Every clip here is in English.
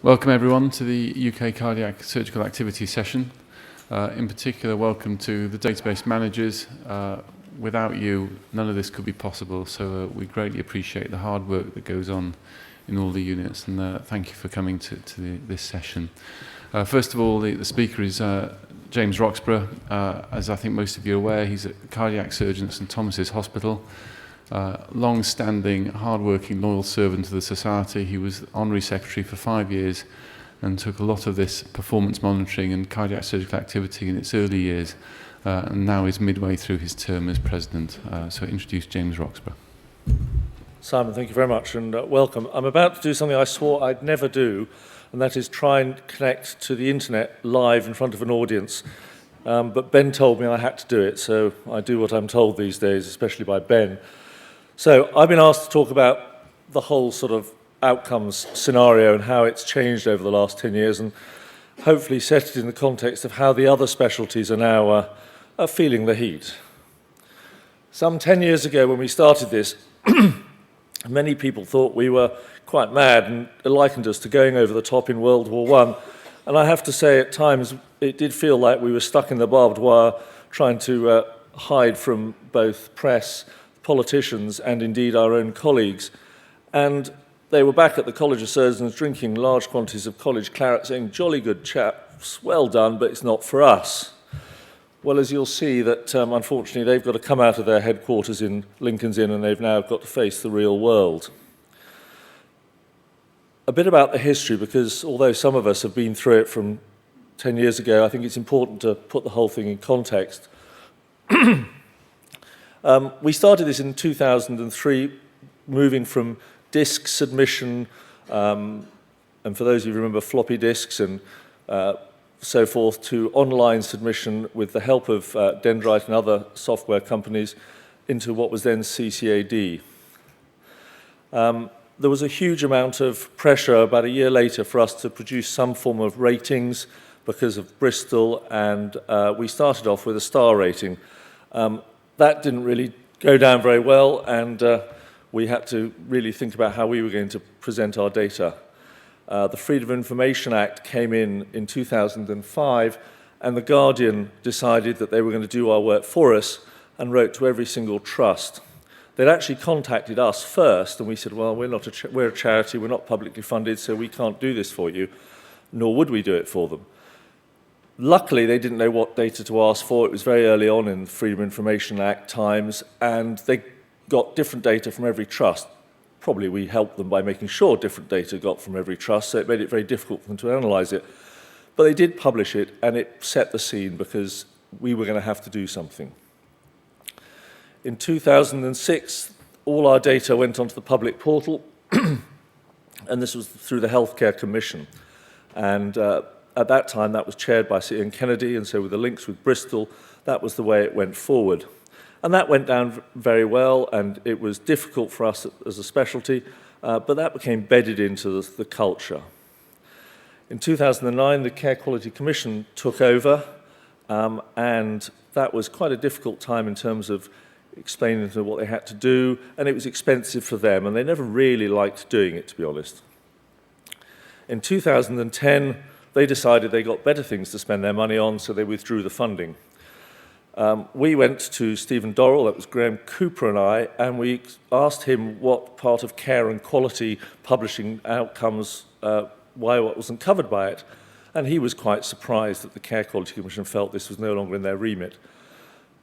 Welcome everyone to the UK Cardiac Surgical Activity session. In particular, welcome to the database managers. Without you, none of this could be possible, so we greatly appreciate the hard work that goes on in all the units, and thank you for coming to this session. First of all, the speaker is James Roxburgh. As I think most of you are aware, he's a cardiac surgeon at St Thomas's Hospital. Long-standing, hard-working, loyal servant to the Society. He was honorary secretary for 5 years and took a lot of this performance monitoring and cardiac surgical activity in its early years, and now is midway through his term as president. So I introduce James Roxburgh. Simon, thank you very much, and welcome. I'm about to do something I swore I'd never do, and that is try and connect to the internet live in front of an audience. But Ben told me I had to do it, so I do what I'm told these days, especially by Ben. So I've been asked to talk about the whole sort of outcomes scenario and how it's changed over the last 10 years, and hopefully set it in the context of how the other specialties are now feeling the heat. Some 10 years ago when we started this, many people thought we were quite mad and likened us to going over the top in World War I. And I have to say, at times, it did feel like we were stuck in the barbed wire trying to hide from both press, politicians, and indeed our own colleagues. And they were back at the College of Surgeons drinking large quantities of college claret, saying, "Jolly good chaps, well done, but it's not for us." Well, as you'll see, that unfortunately they've got to come out of their headquarters in Lincoln's Inn, and they've now got to face the real world. A bit about the history, because although some of us have been through it from 10 years ago, I think it's important to put the whole thing in context. We started this in 2003, moving from disk submission, and for those of you who remember floppy disks and so forth, to online submission with the help of Dendrite and other software companies into what was then CCAD. There was a huge amount of pressure about a year later for us to produce some form of ratings because of Bristol, and we started off with a star rating. That didn't really go down very well, and we had to really think about how we were going to present our data. The Freedom of Information Act came in 2005, and The Guardian decided that they were going to do our work for us and wrote to every single trust. They'd actually contacted us first, and we said, well, we're a charity, we're not publicly funded, so we can't do this for you, nor would we do it for them. Luckily, they didn't know what data to ask for. It was very early on in the Freedom of Information Act times, and they got different data from every trust. Probably we helped them by making sure different data got from every trust, so it made it very difficult for them to analyze it. But they did publish it, and it set the scene because we were going to have to do something. In 2006, all our data went onto the public portal, and this was through the Healthcare Commission. And at that time, that was chaired by Sir Ian Kennedy, and so with the links with Bristol, that was the way it went forward. And that went down very well, and it was difficult for us as a specialty, but that became bedded into the culture. In 2009, the Care Quality Commission took over, and that was quite a difficult time in terms of explaining to them what they had to do, and it was expensive for them, and they never really liked doing it, to be honest. In 2010, they decided they got better things to spend their money on, so they withdrew the funding. We went to Stephen Dorrell, that was Graham Cooper and I, and we asked him what part of care and quality publishing outcomes, why it wasn't covered by it. And he was quite surprised that the Care Quality Commission felt this was no longer in their remit.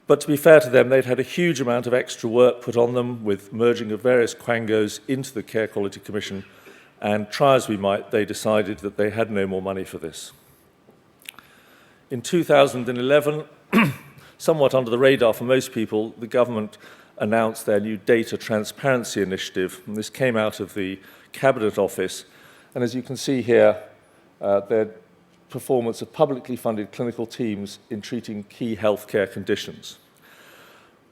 But to be fair to them, they'd had a huge amount of extra work put on them with merging of various quangos into the Care Quality Commission, and try as we might, they decided that they had no more money for this. In 2011, somewhat under the radar for most people, the government announced their new data transparency initiative, and this came out of the Cabinet Office. And as you can see here, their performance of publicly funded clinical teams in treating key healthcare conditions.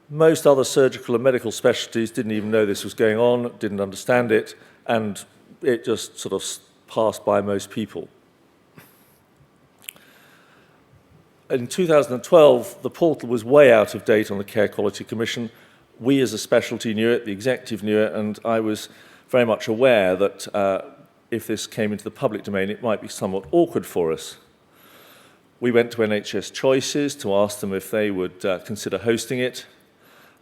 Most other surgical and medical specialties didn't even know this was going on, didn't understand it, and it just sort of passed by most people. In 2012, the portal was way out of date on the Care Quality Commission. We as a specialty knew it, the executive knew it, and I was very much aware that if this came into the public domain, it might be somewhat awkward for us. We went to NHS Choices to ask them if they would consider hosting it,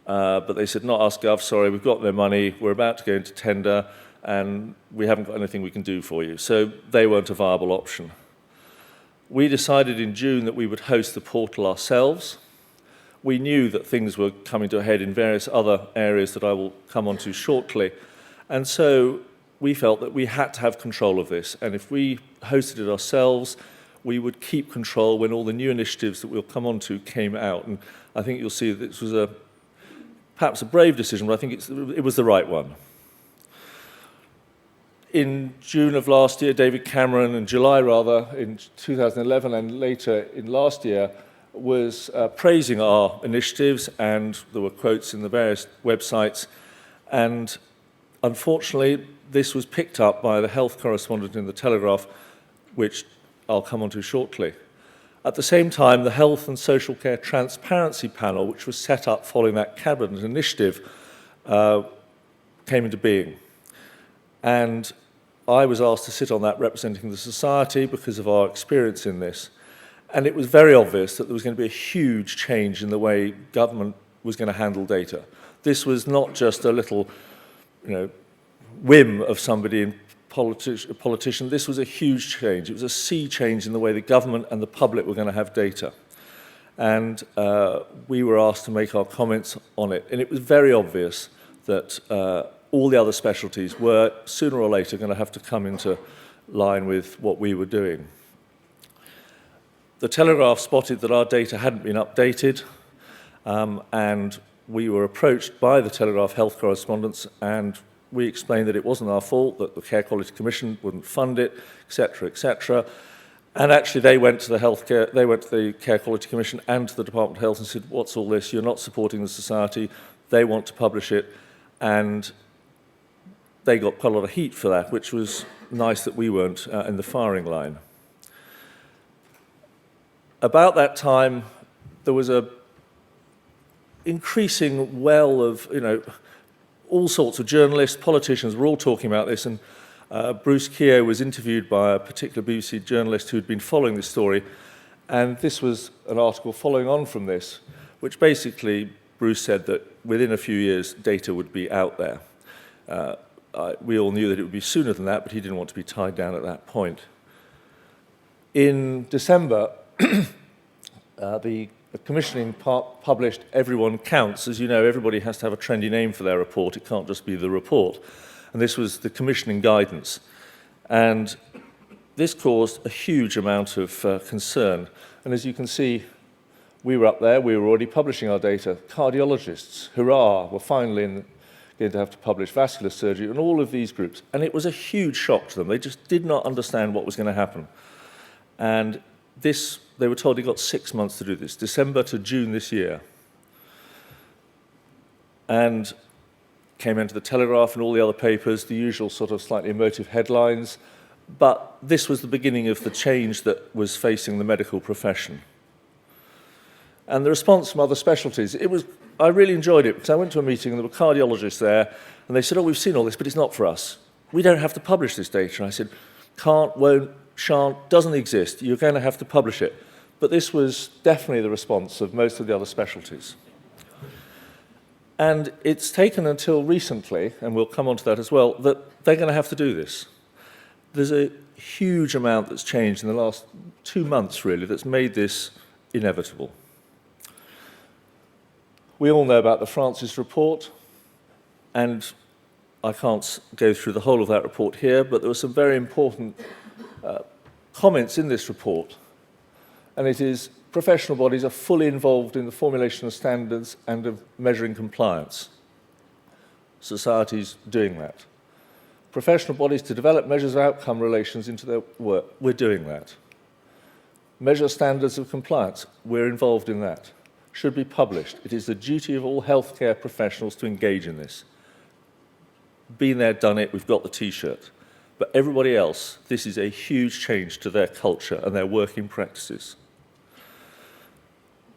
but they said, not us, Gov, sorry, we've got no money, we're about to go into tender, and we haven't got anything we can do for you. So they weren't a viable option. We decided in June that we would host the portal ourselves. We knew that things were coming to a head in various other areas that I will come on to shortly, and so we felt that we had to have control of this, and if we hosted it ourselves, we would keep control when all the new initiatives that we'll come on to came out. And I think you'll see that this was perhaps a brave decision, but I think it was the right one. In June of last year, David Cameron, in July rather, in 2011 and later in last year, was praising our initiatives, and there were quotes in the various websites, and unfortunately this was picked up by the health correspondent in the Telegraph, which I'll come on to shortly. At the same time, the Health and Social Care Transparency Panel, which was set up following that Cabinet initiative, came into being. And I was asked to sit on that representing the society because of our experience in this. And it was very obvious that there was going to be a huge change in the way government was going to handle data. This was not just a little, whim of somebody in a politician. This was a huge change. It was a sea change in the way the government and the public were going to have data. And we were asked to make our comments on it. And it was very obvious that all the other specialties were sooner or later going to have to come into line with what we were doing. The Telegraph spotted that our data hadn't been updated, and we were approached by the Telegraph health correspondents, and we explained that it wasn't our fault, that the Care Quality Commission wouldn't fund it, etc., etc. And actually they went to the Care Quality Commission and to the Department of Health and said, what's all this? You're not supporting the society. They want to publish it. And they got quite a lot of heat for that, which was nice that we weren't in the firing line. About that time, there was a increasing well of, all sorts of journalists, politicians were all talking about this, and Bruce Keogh was interviewed by a particular BBC journalist who'd been following this story, and this was an article following on from this, which basically Bruce said that within a few years data would be out there. We all knew that it would be sooner than that, but he didn't want to be tied down at that point. In December, the commissioning published Everyone Counts. As you know, everybody has to have a trendy name for their report. It can't just be the report. And this was the commissioning guidance. And this caused a huge amount of concern. And as you can see, we were up there. We were already publishing our data. Cardiologists, hurrah, were finally going to have to publish vascular surgery and all of these groups. And it was a huge shock to them. They just did not understand what was going to happen. And they were told they got 6 months to do this, December to June this year. And came into the Telegraph and all the other papers, the usual sort of slightly emotive headlines. But this was the beginning of the change that was facing the medical profession. And the response from other specialties, I really enjoyed it, because I went to a meeting and there were cardiologists there, and they said, oh, we've seen all this, but it's not for us. We don't have to publish this data. And I said, can't, won't, shan't, doesn't exist. You're going to have to publish it. But this was definitely the response of most of the other specialties. And it's taken until recently, and we'll come on to that as well, that they're going to have to do this. There's a huge amount that's changed in the last 2 months, really, that's made this inevitable. We all know about the Francis report, and I can't go through the whole of that report here, but there were some very important comments in this report. And it is professional bodies are fully involved in the formulation of standards and of measuring compliance. Society's doing that. Professional bodies to develop measures of outcome relations into their work, we're doing that. Measure standards of compliance, we're involved in that. Should be published. It is the duty of all healthcare professionals to engage in this. Been there, done it, we've got the T-shirt. But everybody else, this is a huge change to their culture and their working practices.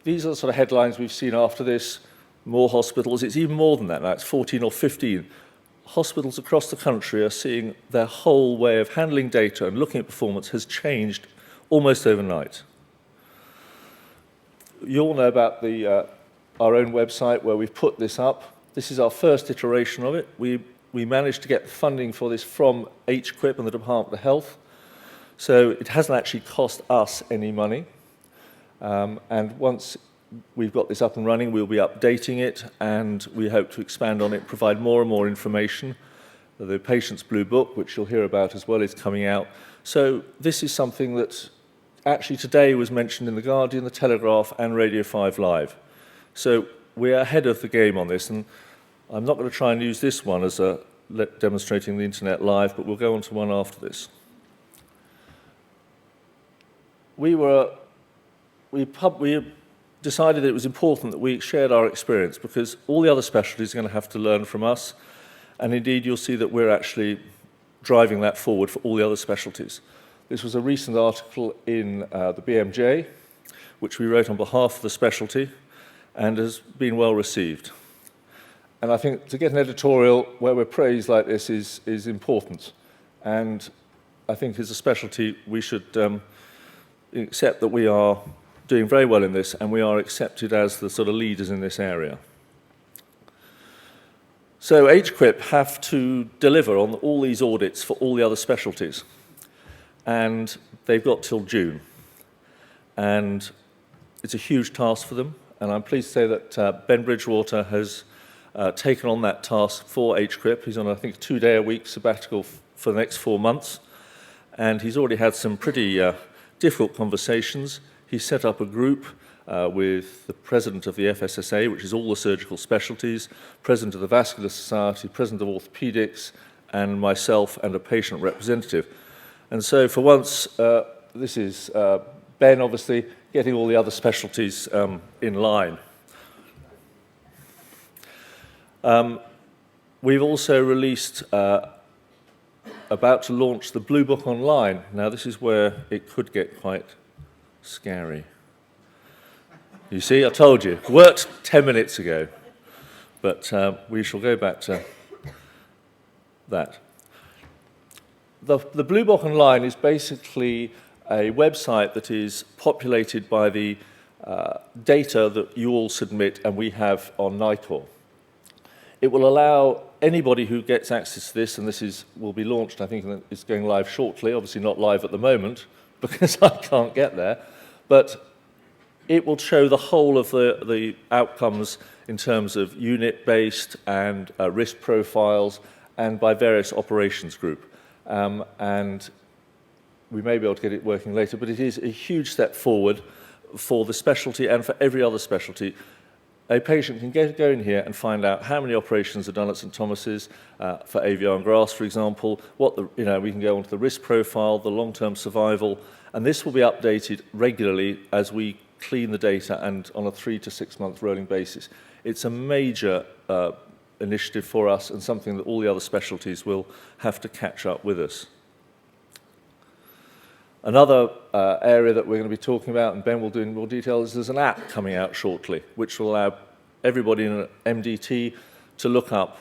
These are the sort of headlines we've seen after this. More hospitals. It's even more than that now. It's 14 or 15 hospitals across the country are seeing their whole way of handling data and looking at performance has changed almost overnight. You all know about our own website where we've put this up. This is our first iteration of it. We managed to get funding for this from HQIP and the Department of Health, so it hasn't actually cost us any money. And once we've got this up and running, we'll be updating it, and we hope to expand on it, provide more and more information. The Patient's Blue Book, which you'll hear about as well, is coming out. So this is something that actually today was mentioned in The Guardian, The Telegraph, and Radio 5 Live. So we're ahead of the game on this, and I'm not going to try and use this one as demonstrating the internet live, but we'll go on to one after this. We decided it was important that we shared our experience because all the other specialties are going to have to learn from us, and indeed you'll see that we're actually driving that forward for all the other specialties. This was a recent article in the BMJ, which we wrote on behalf of the specialty, and has been well received. And I think to get an editorial where we're praised like this is important. And I think as a specialty, we should accept that we are doing very well in this, and we are accepted as the sort of leaders in this area. So HQIP have to deliver on all these audits for all the other specialties. And they've got till June. And it's a huge task for them. And I'm pleased to say that Ben Bridgewater has taken on that task for HQIP. He's on, I think, a 2-day-a-week sabbatical for the next 4 months. And he's already had some pretty difficult conversations. He's set up a group with the president of the FSSA, which is all the surgical specialties, president of the Vascular Society, president of orthopedics, and myself and a patient representative. And so for once, this is Ben, obviously, getting all the other specialties in line. We've also released, about to launch the Blue Book online. Now, this is where it could get quite scary. You see, I told you, worked 10 minutes ago, but we shall go back to that. The Blue Book Online is basically a website that is populated by the data that you all submit and we have on NICOR. It will allow anybody who gets access to this, and this will be launched, I think it's going live shortly, obviously not live at the moment because I can't get there, but it will show the whole of the outcomes in terms of unit-based and risk profiles and by various operations group. And we may be able to get it working later, but it is a huge step forward for the specialty and for every other specialty. A patient can go in here and find out how many operations are done at St Thomas's for AVR and grafts, for example, we can go onto the risk profile, the long-term survival, and this will be updated regularly as we clean the data and on a 3 to 6 month rolling basis. It's a major initiative for us and something that all the other specialties will have to catch up with us. Another area that we're going to be talking about, and Ben will do in more detail, is there's an app coming out shortly, which will allow everybody in an MDT to look up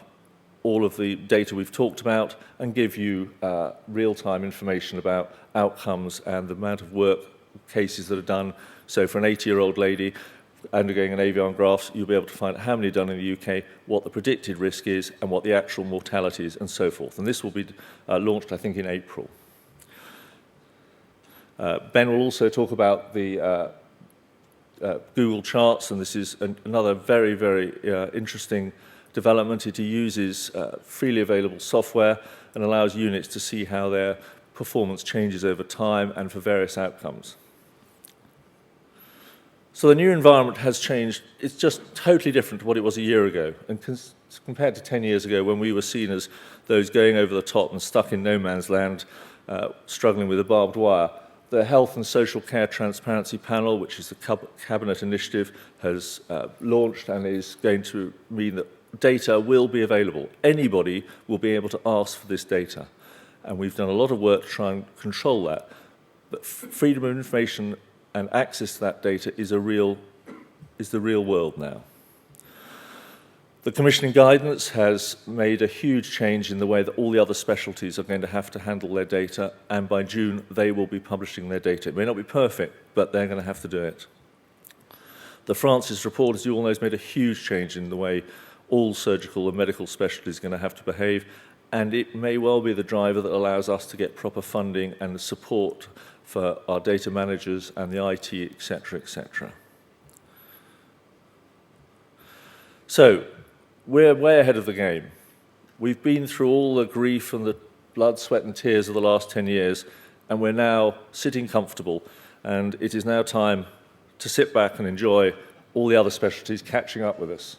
all of the data we've talked about and give you real-time information about outcomes and the amount of work cases that are done. So for an 80-year-old lady undergoing an AVR and grafts, you'll be able to find how many are done in the UK, what the predicted risk is, and what the actual mortality is, and so forth. And this will be launched, I think, in April. Ben will also talk about the Google Charts, and this is another very, very interesting development. It uses freely available software and allows units to see how their performance changes over time and for various outcomes. So the new environment has changed. It's just totally different to what it was a year ago. And compared to 10 years ago when we were seen as those going over the top and stuck in no man's land, struggling with a barbed wire, the Health and Social Care Transparency Panel, which is the Cabinet initiative, has launched and is going to mean that data will be available. Anybody will be able to ask for this data. And we've done a lot of work to try and control that. But freedom of information and access to that data is the real world now. The commissioning guidance has made a huge change in the way that all the other specialties are going to have to handle their data, and by June they will be publishing their data. It may not be perfect, but they're going to have to do it. The Francis report, as you all know, has made a huge change in the way all surgical and medical specialties are going to have to behave, and it may well be the driver that allows us to get proper funding and support for our data managers and the IT, etc., etc. So, we're way ahead of the game. We've been through all the grief and the blood, sweat and tears of the last 10 years, and we're now sitting comfortable, and it is now time to sit back and enjoy all the other specialties catching up with us.